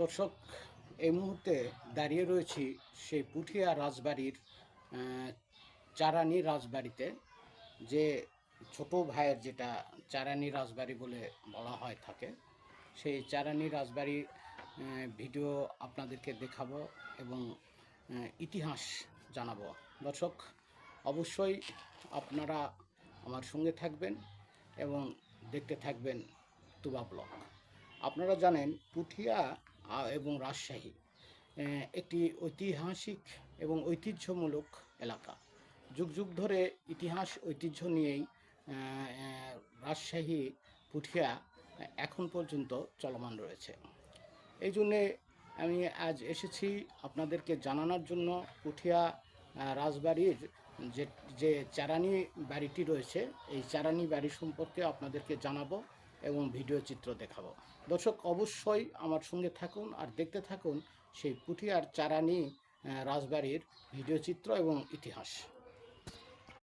দর্শক, এই মুহূর্তে দাঁড়িয়ে রয়েছি সেই পুঠিয়া রাজবাড়ির চারানি রাজবাড়িতে। যে ছোট ভাইয়ের যেটা চারানি রাজবাড়ি বলে বলা হয় থাকে, সেই চারানি রাজবাড়ি ভিডিও আপনাদেরকে দেখাবো এবং ইতিহাস জানাবো। দর্শক, অবশ্যই আপনারা আমার সঙ্গে থাকবেন এবং দেখতে থাকবেন তুবা ব্লগ। আপনারা জানেন পুঠিয়া এবং রাজশাহী একটি ঐতিহাসিক এবং ঐতিহ্যমূলক এলাকা। যুগ যুগ ধরে ইতিহাস ঐতিহ্য নিয়েই রাজশাহী পুঠিয়া এখন পর্যন্ত চলমান রয়েছে। এই জন্যে আমি আজ এসেছি আপনাদেরকে জানানোর জন্য পুঠিয়া রাজবাড়ির যে যে চারানি বাড়িটি রয়েছে, এই চারানি বাড়ি সম্পর্কে আপনাদেরকে জানাবো এবং ভিডিও চিত্র দেখাবো। দর্শক, অবশ্যই আমার সঙ্গে থাকুন আর দেখতে থাকুন সেই পুঠিয়ার চারানি রাজবাড়ির ভিডিও চিত্র এবং ইতিহাস।